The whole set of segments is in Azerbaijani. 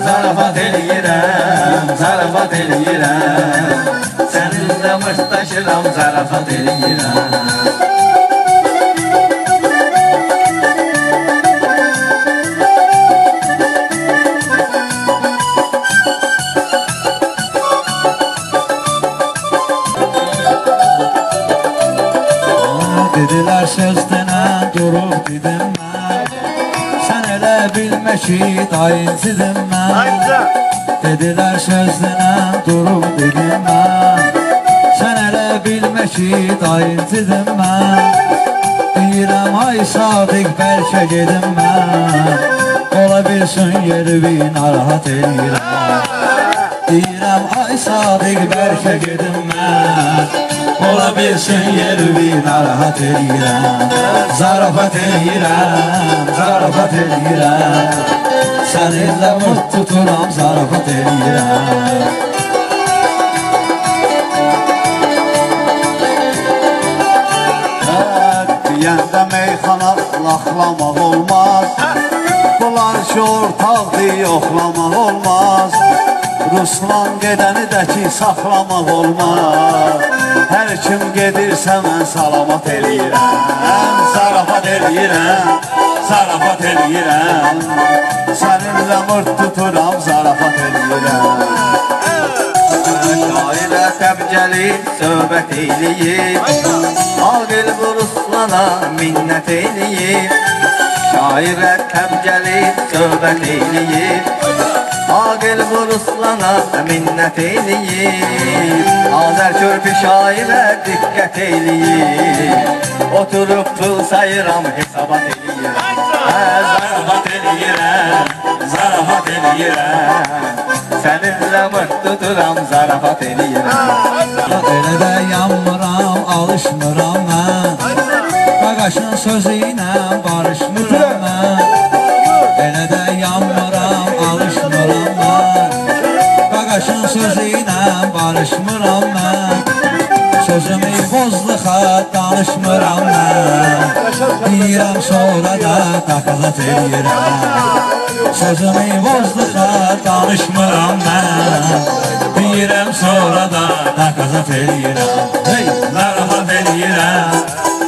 zarafat eləyirəm, zarafat eləyirəm. Səninlə mırtdaşıram, zarafat eləyirəm. Dedilər sözdenə durub dedim mən, sən elə bilmə ki dayıncıdım mən. Dedilər sözdenə durub dedim mən, sən elə bilmə ki dayıncıdım mən. Deyirəm ay Sadiq bəlkə gedim mən, ola bilsin yerimi narahat eləyirəm. Deyirəm ay Sadiq bəlkə gedim mən, ola bilsin yerimi narahat eləyirəm. Zarafat eləyirəm, zarafat eləyirəm. Səninlə mırt tuturam, zarafat eləyirəm. Deyəndə meyxana laxlamaq olmaz, bunlar ki ortaqdır yoxlamaq olmaz. Ruslan gedəni də ki saxlamaq olmaz. Hər kim gedirsə mən salamat eləyirəm. Zarafat eləyirəm, zarafat eləyirəm. Səninlə mırt tuturam, zarafat eləyirəm. Şairə təbcəlib, söhbət eləyib, Aqil bu Ruslana minnət eləyib. Şairə təbcəlib, söhbət eləyib, Aqil bu Ruslana minnət eləyib. Azər körpü şairə diqqət eləyib, oturub pul sayıram, hesabat eləyirəm. Zarafat eləyirəm, zarafat eləyirəm. Səninlə mırt tuturam, zarafat eləyirəm. Elə də yanmıram, alışmıram mən, Qaqaşın sözü ilə barışmıram mən. Elə də yanmıram, alışmıram mən, Qaqaşın sözü ilə barışmıram mən. Sözümü bozluğa danışmıram mən, deyirəm sonra da taqazat eləyirəm. Sözümü bozluğa danışmıram mən, deyirəm sonra da taqazat eləyirəm. Zarafat eləyirəm,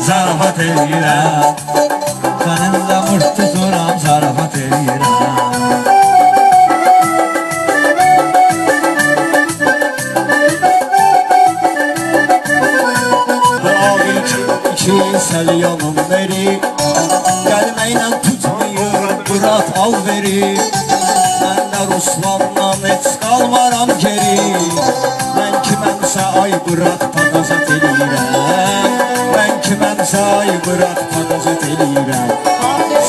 zarafat eləyirəm. Səninlə mırt tuturam, zarafat eləyirəm. İki səlyanım verib, gəlməklə tutmayır, Murat al verib. Mən də Ruslanla heç qalmaram geri, mən kiməmsə ay Murat paqazat eləyirəm. Mən kiməmsə ay Murat paqazat eləyirəm.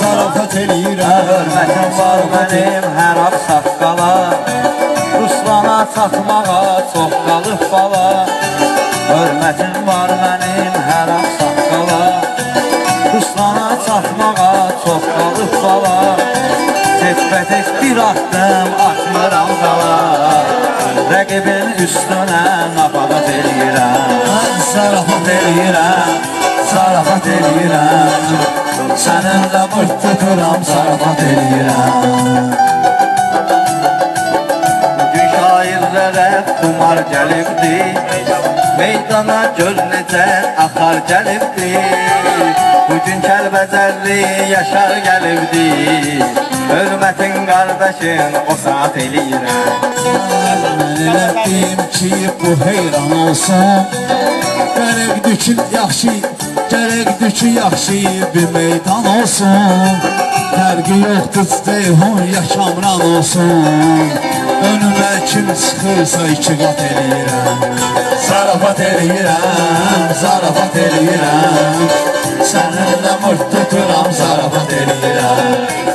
Zarafat eləyirəm. Hörmətim var mənim hər ab saqqala, Ruslana çatmağa çox qalıb bala. Hörmətim var mənim hər ab saqqala, Ruslana çatmağa çox qalıb bala. Tez-bətez bir atdım, atmıram dala, rəqibin üstünə nafadat eləyirəm. Zarafat eləyirəm, zarafat eləyirəm. Səninlə mırt tuturam, zarafat eləyirəm. Bugün şairlərə xumar gəlibdir, meydana göz necə axar gəlibdir. Bugün Kəlbəcərli Yaşar gəlibdir, hörmətin qardaşın o saat eləyirəm. Mən elətdim ki bu heyran olsun, gərəkdir ki yaxşı bir meydan olsun. Fərqi yoxdur Ceyhun ya Kamran olsun, önümə kim çıxırsa iki qat eləyirəm. Zarafat eləyirəm, zarafat eləyirəm. Səninlə mırt tuturam, zarafat eləyirəm.